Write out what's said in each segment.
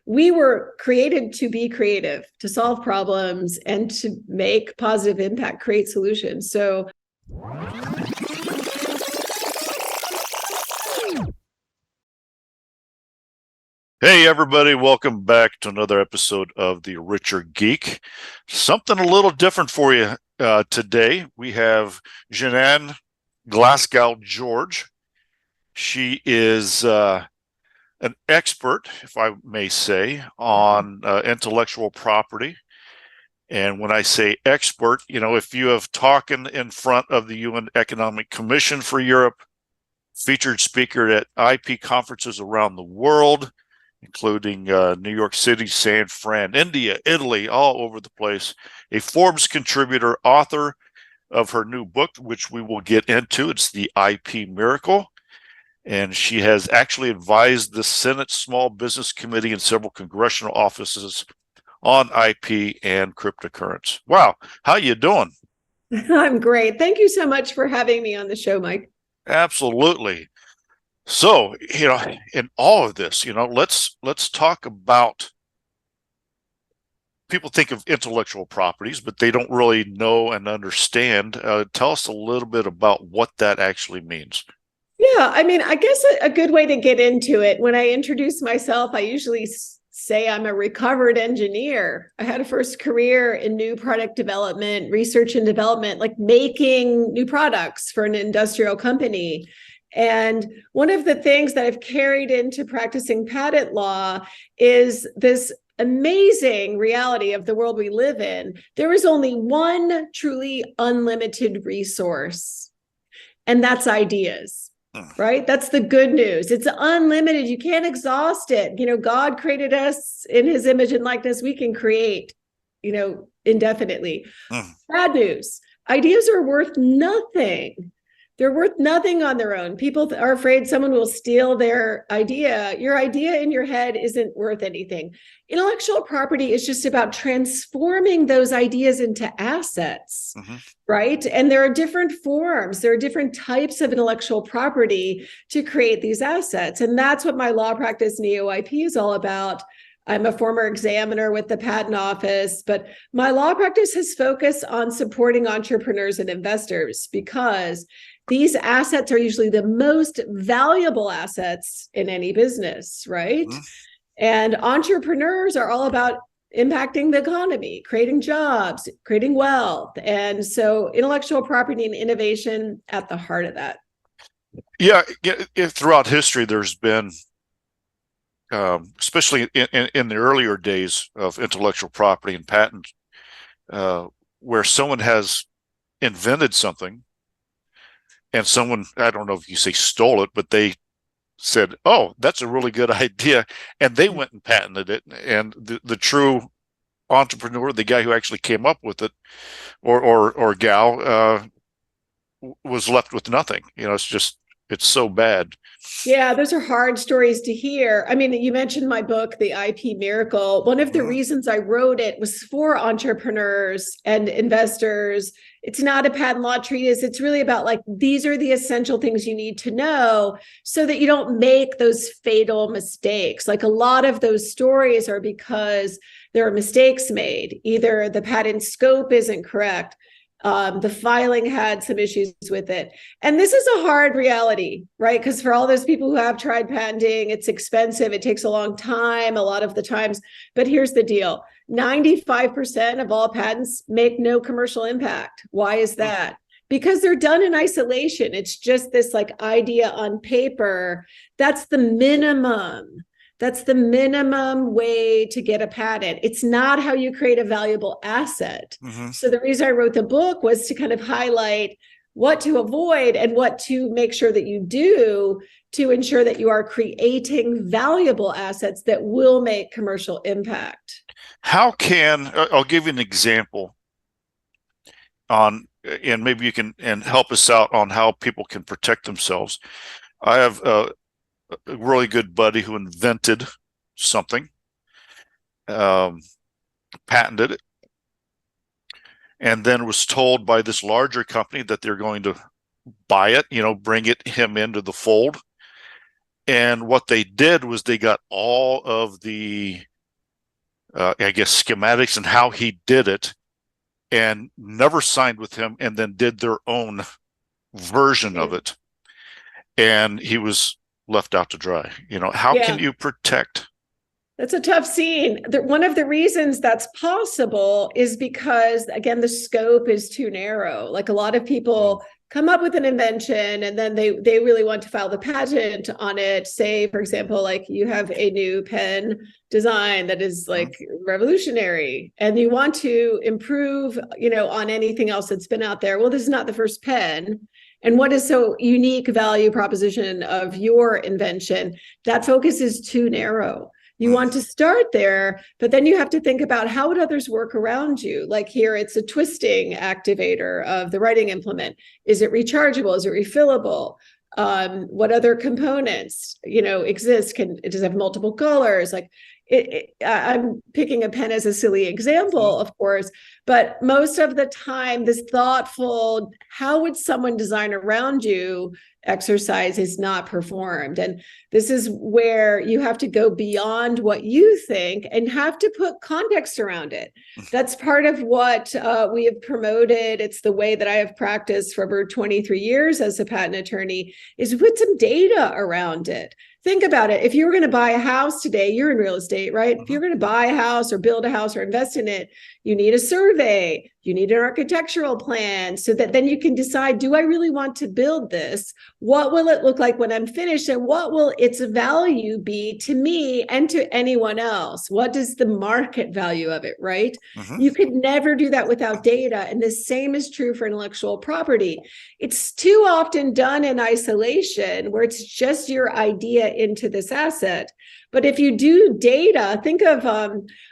we were created to be creative, to solve problems, and to make positive impact, create solutions. So hey, everybody, welcome back to another episode of the Richer Geek. Something a little different for you today. We have JiNan Glasgow George. She is an expert, if I may say, on intellectual property. And when I say expert, if you have talked in front of the UN Economic Commission for Europe, featured speaker at IP conferences around the world, including New York City, San Fran, India, Italy, all over the place. A Forbes contributor, author of her new book, which we will get into. It's The IP Miracle. And she has actually advised the Senate Small Business Committee and several congressional offices on IP and cryptocurrency. Wow. How you doing? I'm great. Thank you so much for having me on the show, Mike. Absolutely. So, in all of this, let's talk about, people think of intellectual properties, but they don't really know and understand. Tell us a little bit about what that actually means. Yeah, I guess a good way to get into it, when I introduce myself, I usually say I'm a recovered engineer. I had a first career in new product development, research and development, like making new products for an industrial company. And one of the things that I've carried into practicing patent law is this amazing reality of the world we live in. There is only one truly unlimited resource, and that's ideas, right? That's the good news. It's unlimited. You can't exhaust it. God created us in his image and likeness. We can create, indefinitely. Bad news. Ideas are worth nothing. They're worth nothing on their own. People are afraid someone will steal their idea. Your idea in your head isn't worth anything. Intellectual property is just about transforming those ideas into assets, right? And there are different forms. There are different types of intellectual property to create these assets. And that's what my law practice in EOIP is all about. I'm a former examiner with the Patent Office, but my law practice has focused on supporting entrepreneurs and investors because these assets are usually the most valuable assets in any business, right? And entrepreneurs are all about impacting the economy, creating jobs, creating wealth. And so intellectual property and innovation at the heart of that. Yeah, throughout history, there's been, especially in the earlier days of intellectual property and patent, where someone has invented something and someone, I don't know if you say stole it, but they said, oh, that's a really good idea. And they went and patented it. And the true entrepreneur, the guy who actually came up with it, or gal, was left with nothing. It's so bad. Yeah, those are hard stories to hear. You mentioned my book, The IP Miracle. One of the reasons I wrote it was for entrepreneurs and investors. It's not a patent law treatise. It's really about these are the essential things you need to know so that you don't make those fatal mistakes. A lot of those stories are because there are mistakes made. Either the patent scope isn't correct, the filing had some issues with it. And this is a hard reality, right? Because for all those people who have tried patenting, it's expensive. It takes a long time, a lot of the times. But here's the deal. 95% of all patents make no commercial impact. Why is that? Because they're done in isolation. It's just this idea on paper. That's the minimum. That's the minimum way to get a patent. It's not how you create a valuable asset. So the reason I wrote the book was to kind of highlight what to avoid and what to make sure that you do to ensure that you are creating valuable assets that will make commercial impact. I'll give you an example and maybe you can help us out on how people can protect themselves. I have a really good buddy who invented something, patented it, and then was told by this larger company that they're going to buy it, bring him into the fold. And what they did was they got all of the I guess, schematics and how he did it, and never signed with him, and then did their own version of it, and he was left out to dry. How can Yeah. you protect? That's a tough scene. One of the reasons that's possible is because, again, the scope is too narrow. Like, a lot of people come up with an invention and then they really want to file the patent on it. Say, for example, like, you have a new pen design that is like revolutionary and you want to improve, on anything else that's been out there. Well, this is not the first pen. And what is so unique value proposition of your invention? That focus is too narrow. You want to start there, but then you have to think about how would others work around you? Like, here, it's a twisting activator of the writing implement. Is it rechargeable? Is it refillable? What other components, exist? Does it have multiple colors? Like, I'm picking a pen as a silly example, of course, but most of the time, this thoughtful, how would someone design around you exercise is not performed. And this is where you have to go beyond what you think and have to put context around it. That's part of what we have promoted. It's the way that I have practiced for over 23 years as a patent attorney, is put some data around it. Think about it. If you were going to buy a house today, you're in real estate, right? If you're going to buy a house or build a house or invest in it, you need a survey, you need an architectural plan, so that then you can decide, do I really want to build this? What will it look like when I'm finished? And what will its value be to me and to anyone else? What is the market value of it, right? You could never do that without data. And the same is true for intellectual property. It's too often done in isolation, where it's just your idea into this asset. But if you do data, think of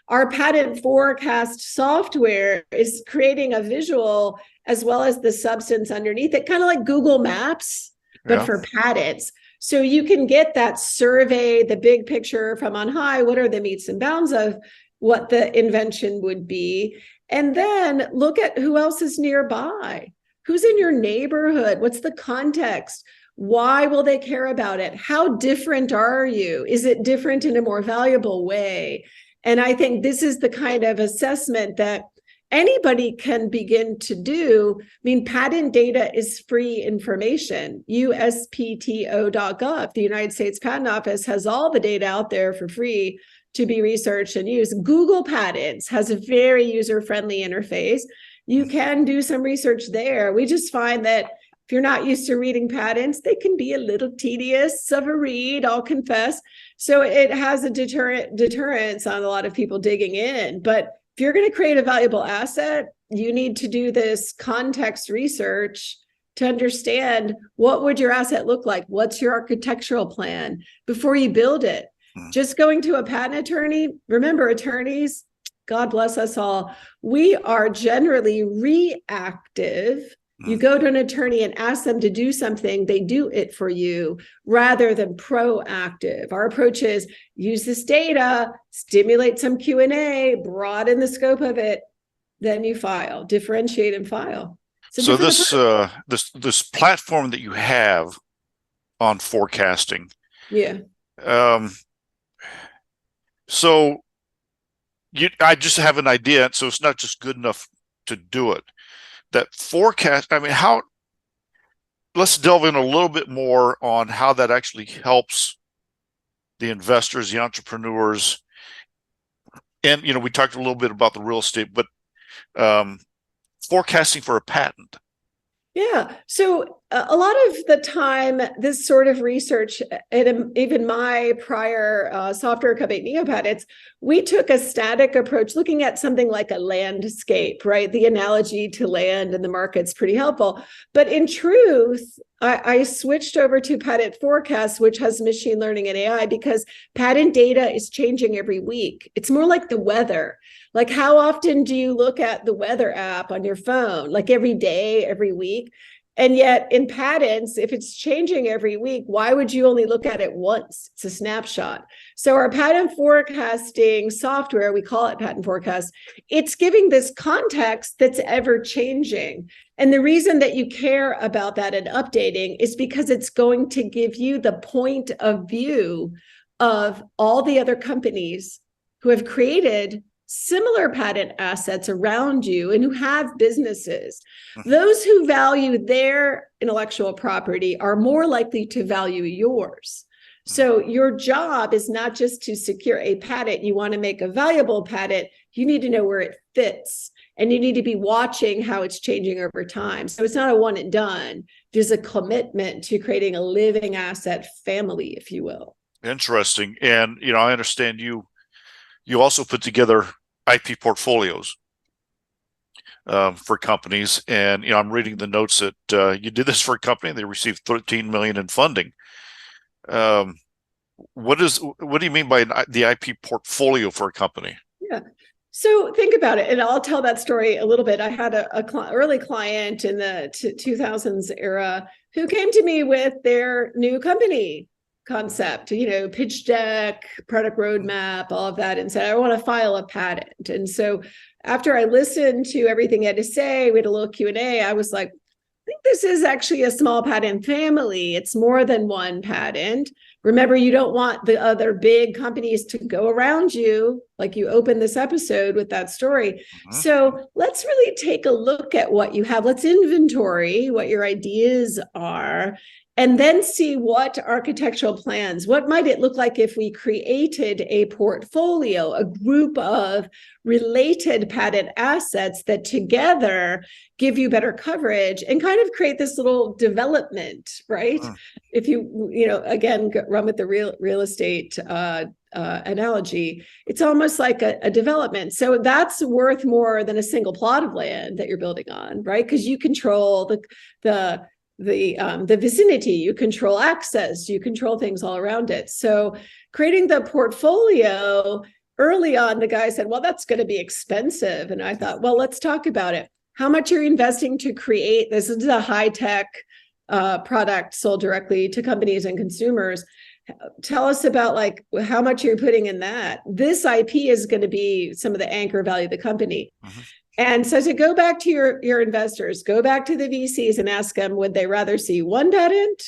our patent forecast software is creating a visual as well as the substance underneath it, kind of like Google Maps, but for patents. So you can get that survey, the big picture from on high. What are the metes and bounds of what the invention would be? And then look at who else is nearby. Who's in your neighborhood? What's the context? Why will they care about it? How different are you? Is it different in a more valuable way? And I think this is the kind of assessment that anybody can begin to do. I mean, patent data is free information. USPTO.gov, the United States Patent Office, has all the data out there for free to be researched and used. Google Patents has a very user-friendly interface. You can do some research there. We just find that if you're not used to reading patents, they can be a little tedious of a read, I'll confess. So it has a deterrence on a lot of people digging in. But if you're going to create a valuable asset, you need to do this context research to understand, what would your asset look like? What's your architectural plan before you build it? Just going to a patent attorney, remember, attorneys, God bless us all, we are generally reactive. You go to an attorney and ask them to do something, they do it for you, rather than proactive. Our approach is use this data, stimulate some Q&A, broaden the scope of it, then you file, differentiate and file. So this platform that you have on forecasting. Yeah. So I just have an idea, so it's not just good enough to do it. That forecast, I mean, let's delve in a little bit more on how that actually helps the investors, the entrepreneurs. And, we talked a little bit about the real estate, but forecasting for a patent. Yeah. So a lot of the time, this sort of research, and even my prior software company, Neopatents, we took a static approach, looking at something like a landscape, right? The analogy to land and the market's pretty helpful. But in truth, I switched over to patent forecast, which has machine learning and AI, because patent data is changing every week. It's more like the weather. Like, how often do you look at the weather app on your phone? Like every day, every week? And yet in patents, if it's changing every week, why would you only look at it once? It's a snapshot. So our patent forecasting software, we call it patent forecast, it's giving this context that's ever changing. And the reason that you care about that and updating is because it's going to give you the point of view of all the other companies who have created similar patent assets around you and who have businesses. Those who value their intellectual property are more likely to value yours. So your job is not just to secure a patent. You want to make a valuable patent. You need to know where it fits, and you need to be watching how it's changing over time. So it's not a one and done. There's a commitment to creating a living asset family, if you will. Interesting. And, I understand you also put together IP portfolios for companies. And, I'm reading the notes that you did this for a company. They received $13 million in funding. What do you mean by the IP portfolio for a company? Yeah. So think about it, and I'll tell that story a little bit. I had a early client in the 2000s era who came to me with their new company concept, pitch deck, product roadmap, all of that, and said, I want to file a patent. And so after I listened to everything he had to say, we had a little Q&A, I was like, I think this is actually a small patent family. It's more than one patent. Remember, you don't want the other big companies to go around you, like you opened this episode with that story. So let's really take a look at what you have. Let's inventory what your ideas are, and then see what architectural plans, what might it look like if we created a portfolio, a group of related patent assets that together give you better coverage and kind of create this little development, right? If you, again, run with the real estate analogy, it's almost like a development. So that's worth more than a single plot of land that you're building on, right? Because you control the vicinity, you control access, you control things all around it. So creating the portfolio early on, the guy said, well, that's going to be expensive. And I thought, well, let's talk about it. How much are you investing to create? This is a high-tech product sold directly to companies and consumers. Tell us about how much you're putting in that. This IP is going to be some of the anchor value of the company. And so to go back to your investors, go back to the VCs and ask them, would they rather see one patent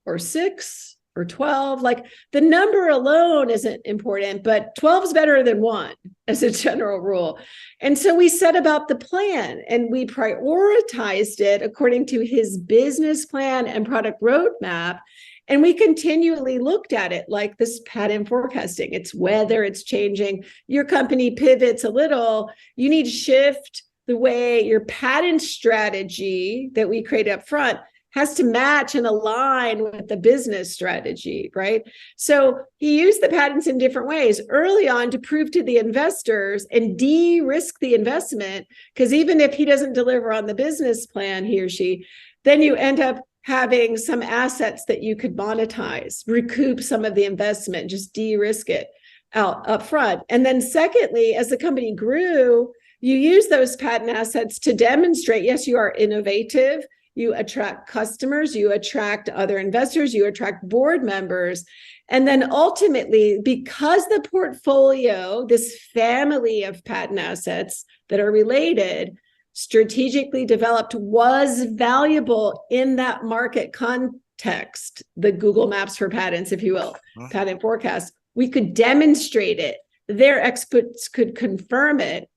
or 6 or 12? Like, the number alone isn't important, but 12 is better than 1 as a general rule. And so we set about the plan and we prioritized it according to his business plan and product roadmap. And we continually looked at it like this pattern forecasting. It's weather, it's changing. Your company pivots a little. You need to shift the way your patent strategy that we create up front has to match and align with the business strategy, right? So he used the patents in different ways early on to prove to the investors and de-risk the investment, because even if he doesn't deliver on the business plan, he or she, then you end up having some assets that you could monetize, recoup some of the investment, just de-risk it out up front. And then secondly, as the company grew, you use those patent assets to demonstrate, yes, you are innovative, you attract customers, you attract other investors, you attract board members. And then ultimately, because the portfolio, this family of patent assets that are related, strategically developed, was valuable in that market context, the Google Maps for patents, if you will, patent forecast, we could demonstrate it. Their experts could confirm it.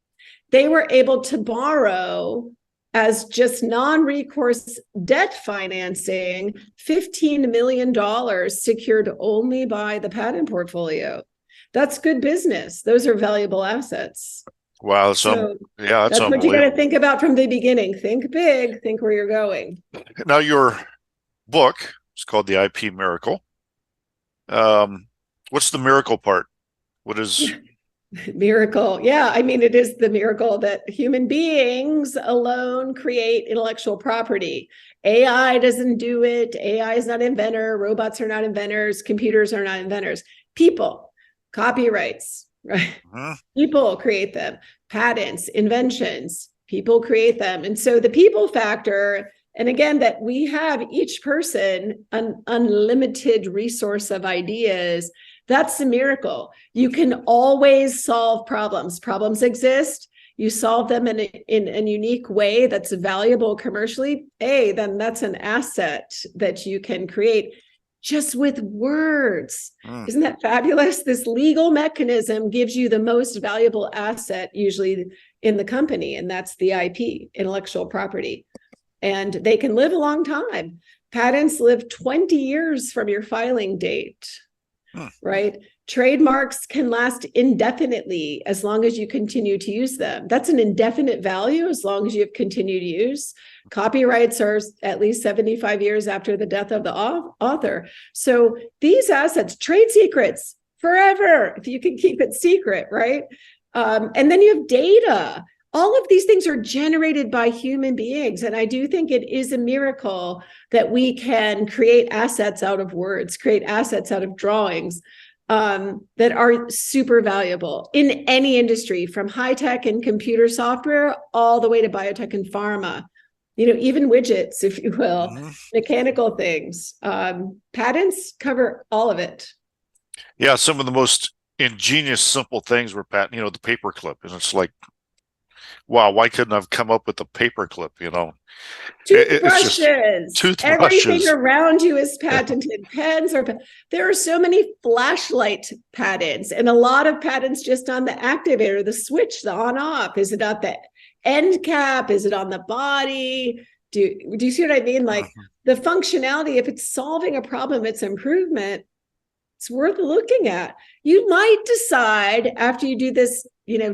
They were able to borrow as just non-recourse debt financing, $15 million secured only by the patent portfolio. That's good business. Those are valuable assets. Wow. That's Unbelievable. what you got to think about from the beginning. Think big, think where you're going. Now, your book is called The IP Miracle. What's the miracle part? What is... Miracle. Yeah. I mean, it is the miracle that human beings alone create intellectual property. AI doesn't do it. AI is not an inventor. Robots are not inventors. Computers are not inventors. People, copyrights, right? People create them. Patents, inventions, people create them. And so the people factor, and again, that we have each person an unlimited resource of ideas. That's the miracle. You can always solve problems. Problems exist. You solve them in a unique way that's valuable commercially. Then that's an asset that you can create. just with words. Mm. Isn't that fabulous? This legal mechanism gives you the most valuable asset usually in the company, and that's the IP, intellectual property. And they can live a long time. Patents live 20 years from your filing date, right? Trademarks can last indefinitely as long as you continue to use them. That's an indefinite value as long as you have continued use. Copyrights are at least 75 years after the death of the author. So these assets, trade secrets, forever, if you can keep it secret, right? And then you have data. All of these things are generated by human beings. And I do think it is a miracle that we can create assets out of words, create assets out of drawings that are super valuable in any industry, from high tech and computer software all the way to biotech and pharma, even widgets, if you will, mechanical things. Patents cover all of it. Yeah, some of the most ingenious, simple things were patent, the paperclip. And it's like, wow, why couldn't I have come up with a paperclip, Toothbrushes. Toothbrushes. Everything around you is patented. Pens there are so many flashlight patents, and a lot of patents just on the activator, the switch, the on off. Is it at the end cap? Is it on the body? Do you see what I mean? Like the functionality, if it's solving a problem, it's improvement, it's worth looking at. You might decide after you do this,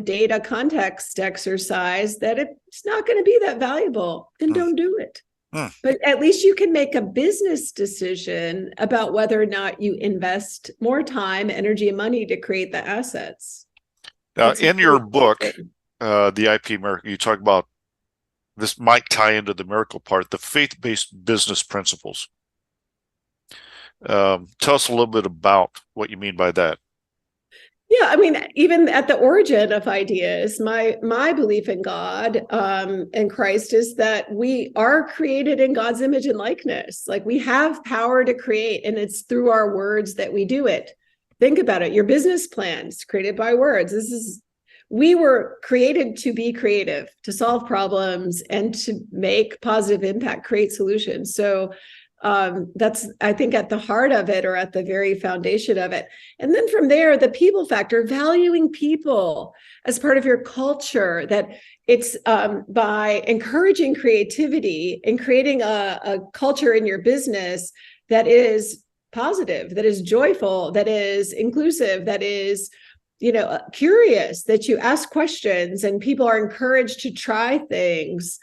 data context exercise that it's not going to be that valuable, then don't do it. But at least you can make a business decision about whether or not you invest more time, energy, and money to create the assets. Now, in your book, The IP Miracle, you talk about, this might tie into the miracle part, the faith-based business principles. Tell us a little bit about what you mean by that. Yeah, I mean, even at the origin of ideas, my belief in God and Christ is that we are created in God's image and likeness. Like, we have power to create, and it's through our words that we do it. Think about it. Your business plans created by words. We were created to be creative, to solve problems, and to make positive impact, create solutions. So that's, I think, at the heart of it, or at the very foundation of it. And then from there, the people factor, valuing people as part of your culture, that it's by encouraging creativity and creating a culture in your business that is positive, that is joyful, that is inclusive, that is, curious, that you ask questions and people are encouraged to try things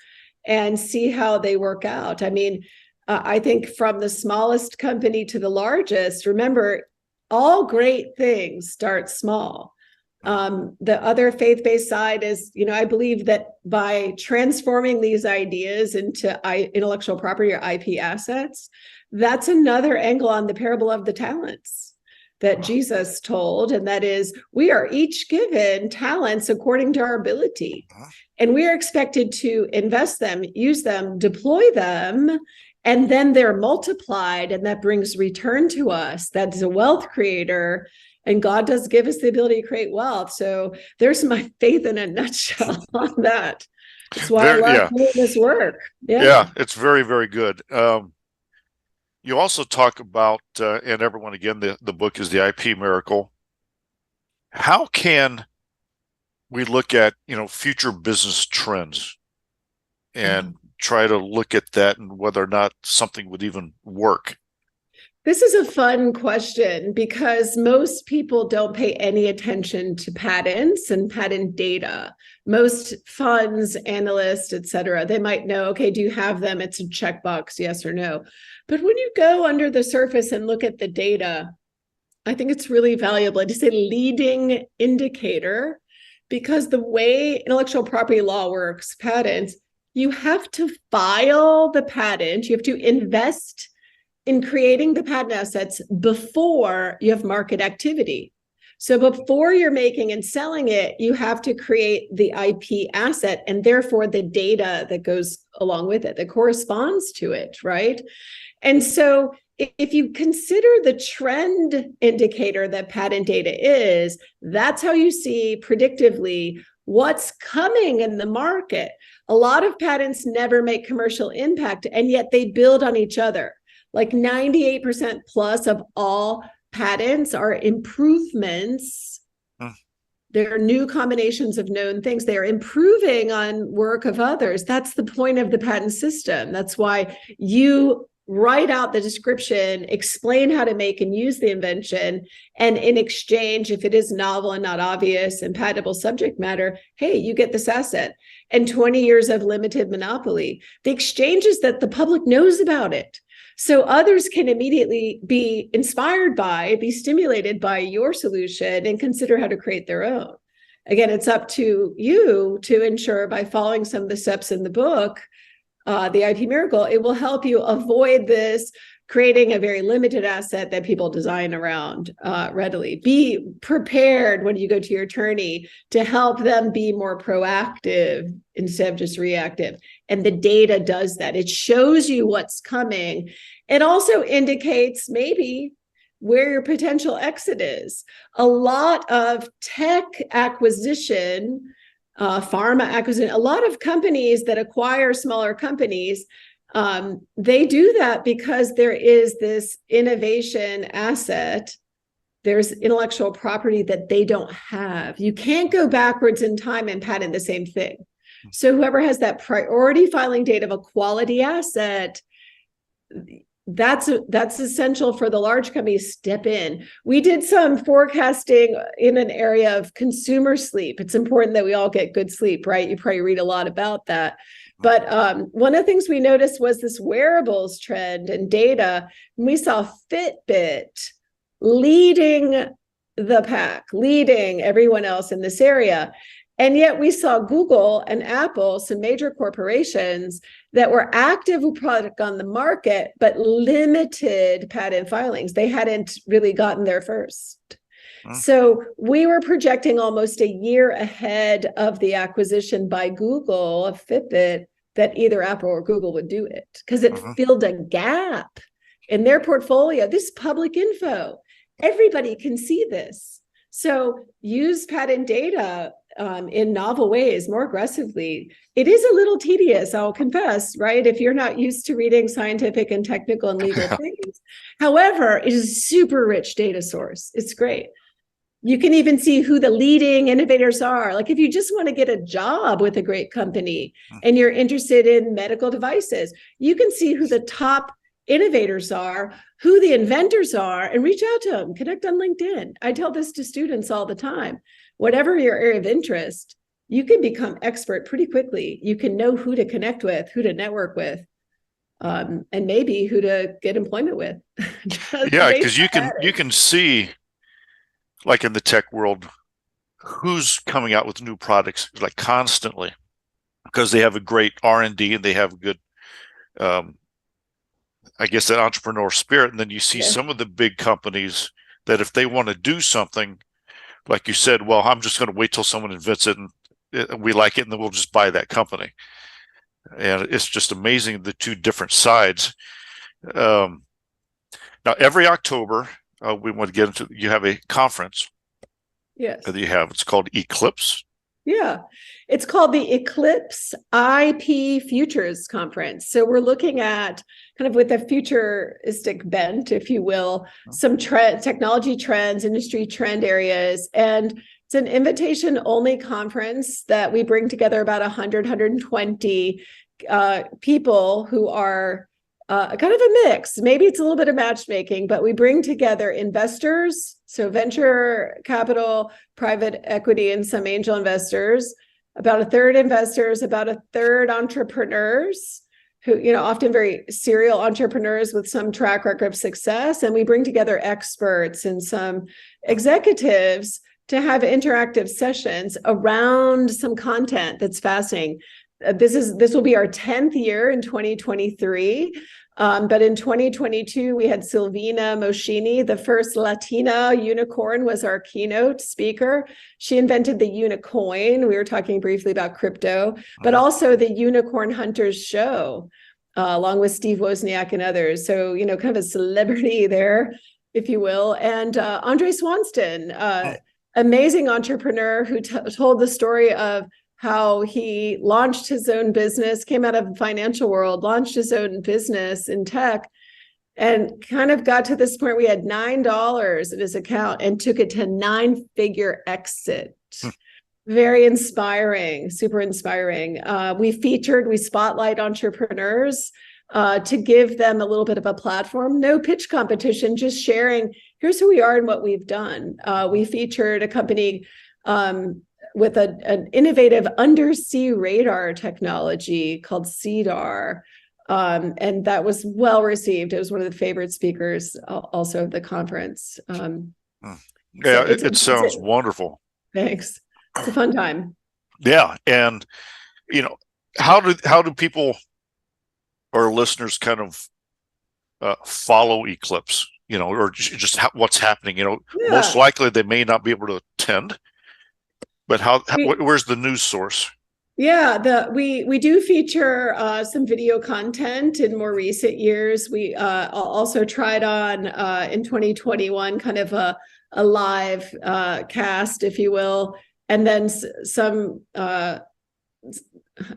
and see how they work out. I mean, I think from the smallest company to the largest, remember, all great things start small. The other faith-based side is, I believe that by transforming these ideas into intellectual property or IP assets, that's another angle on the parable of the talents that Jesus told. And that is, we are each given talents according to our ability. And we are expected to invest them, use them, deploy them, and then they're multiplied, and that brings return to us. That's a wealth creator, and God does give us the ability to create wealth. So there's my faith in a nutshell on that. That's why I love doing this work. Yeah, it's very, very good. You also talk about, and everyone, again, the book is The IP Miracle. How can we look at, future business trends and try to look at that and whether or not something would even work? This is a fun question because most people don't pay any attention to patents and patent data. Most funds, analysts, et cetera, they might know, okay, do you have them? It's a checkbox, yes or no. But when you go under the surface and look at the data, I think it's really valuable. I just say leading indicator, because the way intellectual property law works, patents, you have to file the patent, you have to invest in creating the patent assets before you have market activity. So before you're making and selling it, you have to create the IP asset and therefore the data that goes along with it, that corresponds to it, right? And so if you consider the trend indicator that patent data is, that's how you see predictively what's coming in the market. A lot of patents never make commercial impact, and yet they build on each other. Like 98% plus of all patents are improvements. They're new combinations of known things. They are improving on work of others. That's the point of the patent system. That's why you write out the description, explain how to make and use the invention, and in exchange, if it is novel and not obvious and patentable subject matter, hey, you get this asset. And 20 years of limited monopoly. The exchange is that the public knows about it. So others can immediately be inspired by, be stimulated by your solution and consider how to create their own. Again, it's up to you to ensure by following some of the steps in the book, the IP Miracle, it will help you avoid this creating a very limited asset that people design around readily. Be prepared when you go to your attorney to help them be more proactive instead of just reactive. And the data does that. It shows you what's coming. It also indicates maybe where your potential exit is. A lot of tech acquisition, pharma acquisition, a lot of companies that acquire smaller companies, they do that because there is this innovation asset. There's intellectual property that they don't have. You can't go backwards in time and patent the same thing. So whoever has that priority filing date of a quality asset, that's essential for the large companies to step in. We did some forecasting in an area of consumer sleep. It's important that we all get good sleep, right? You probably read a lot about that. But one of the things we noticed was this wearables trend and data. And we saw Fitbit leading the pack, leading everyone else in this area. And yet we saw Google and Apple, some major corporations that were active with product on the market, but limited patent filings. They hadn't really gotten there first. So we were projecting almost a year ahead of the acquisition by Google of Fitbit that either Apple or Google would do it because it filled a gap in their portfolio. This is public info. Everybody can see this. So use patent data in novel ways more aggressively. It is a little tedious, I'll confess, right? If you're not used to reading scientific and technical and legal things. However, it is a super rich data source. It's great. You can even see who the leading innovators are. Like if you just want to get a job with a great company and you're interested in medical devices, you can see who the top innovators are, who the inventors are, and reach out to them, connect on LinkedIn. I tell this to students all the time. Whatever your area of interest, you can become expert pretty quickly. You can know who to connect with, who to network with, and maybe who to get employment with. Yeah, because you can see, like in the tech world, who's coming out with new products like constantly because they have a great R&D and they have a good, I guess, that entrepreneur spirit. And then you see some of the big companies that if they want to do something, like you said, well, I'm just going to wait till someone invents it and we like it, and then we'll just buy that company. And it's just amazing, the two different sides. Now, every October, we want to get into, you have a conference. Yes. That you have. It's called Eclipse. Yeah. It's called the Eclipse IP Futures Conference. So we're looking at kind of with a futuristic bent, if you will, some technology trends, industry trend areas. And it's an invitation-only conference that we bring together about 120 people who are kind of a mix. Maybe it's a little bit of matchmaking, but we bring together investors, so venture capital, private equity, and some angel investors, about a third investors, about a third entrepreneurs who, often very serial entrepreneurs with some track record of success. And we bring together experts and some executives to have interactive sessions around some content that's fascinating. This will be our 10th year in 2023. But in 2022, we had Silvina Moschini, the first Latina unicorn, was our keynote speaker. She invented the unicoin. We were talking briefly about crypto, but also the Unicorn Hunters show, along with Steve Wozniak and others. So, kind of a celebrity there, if you will. And Andre Swanston, amazing entrepreneur who told the story of how he launched his own business, came out of the financial world, launched his own business in tech, and kind of got to this point. We had $9 in his account and took it to 9-figure exit. Very inspiring, super inspiring. We spotlight entrepreneurs to give them a little bit of a platform. No pitch competition, just sharing, here's who we are and what we've done. We featured a company with an innovative undersea radar technology called CDAR. And that was well received. It was one of the favorite speakers also of the conference. It sounds wonderful. Thanks. It's a fun time. Yeah. And, how do people or listeners kind of follow Eclipse, or just what's happening? Most likely they may not be able to attend, but where's the news source? Yeah, we do feature some video content in more recent years. We also tried on in 2021 kind of a live cast, if you will, and then some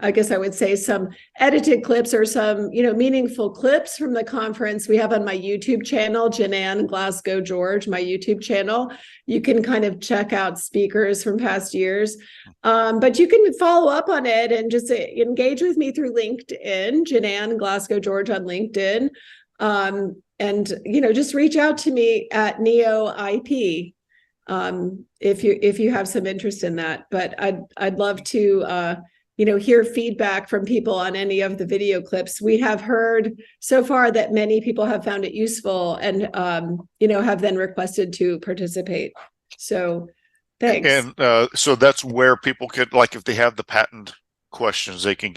I guess I would say some edited clips or some, meaningful clips from the conference we have on my YouTube channel, JiNan Glasgow George, my YouTube channel. You can kind of check out speakers from past years, but you can follow up on it and just engage with me through LinkedIn, JiNan Glasgow George on LinkedIn. And, just reach out to me at NeoIP if you have some interest in that. But I'd love to hear feedback from people on any of the video clips. We have heard so far that many people have found it useful and, have then requested to participate. So thanks. And so that's where people could, like, if they have the patent questions, they can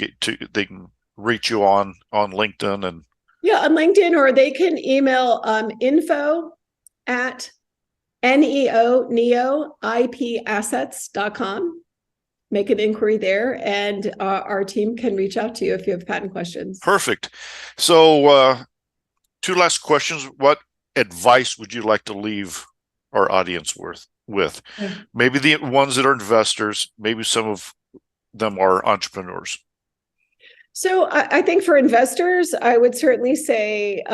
reach you on LinkedIn and. Yeah, on LinkedIn, or they can email info@neoipassets.com. Make an inquiry there, and our team can reach out to you if you have patent questions. Perfect. So 2 last questions. What advice would you like to leave our audience with? Maybe the ones that are investors, maybe some of them are entrepreneurs. So I think for investors, I would certainly say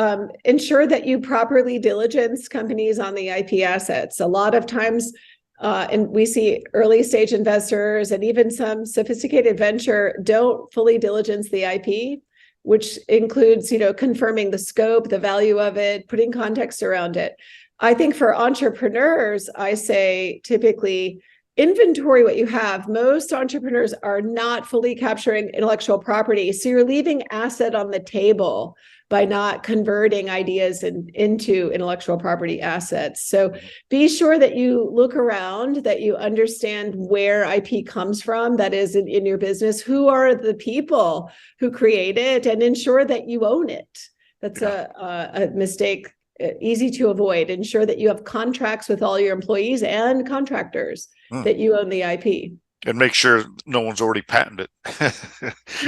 ensure that you properly diligence companies on the IP assets. A lot of times, and we see early stage investors and even some sophisticated venture don't fully diligence the IP, which includes, confirming the scope, the value of it, putting context around it. I think for entrepreneurs, I say typically inventory what you have. Most entrepreneurs are not fully capturing intellectual property. So you're leaving asset on the table by not converting ideas into intellectual property assets. So be sure that you look around, that you understand where IP comes from, that is in your business, who are the people who create it, and ensure that you own it. That's a mistake, easy to avoid. Ensure that you have contracts with all your employees and contractors, that you own the IP. And make sure no one's already patented it.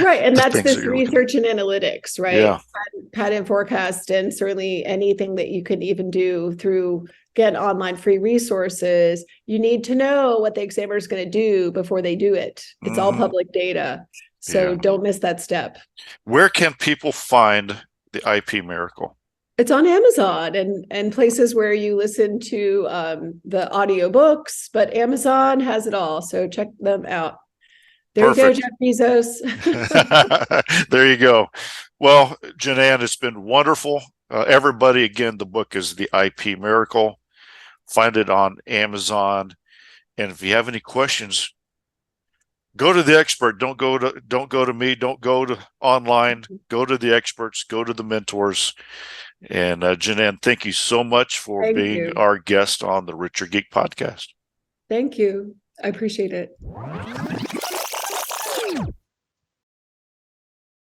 Right. And that's this research and analytics, right? Yeah. Patent forecast, and certainly anything that you can even do through, again, online free resources. You need to know what the examiner is going to do before they do it. It's all public data. So don't miss that step. Where can people find the IP Miracle? It's on Amazon and places where you listen to the audiobooks, but Amazon has it all. So check them out. There Perfect. You go, Jeff Bezos. There you go. Well, Janan, it's been wonderful. Everybody, again, the book is The IP Miracle. Find it on Amazon. And if you have any questions, go to the expert. Don't go to me. Don't go to online. Go to the experts. Go to the mentors. And Janan, thank you so much for being our guest on the Richer Geek Podcast. Thank you. I appreciate it.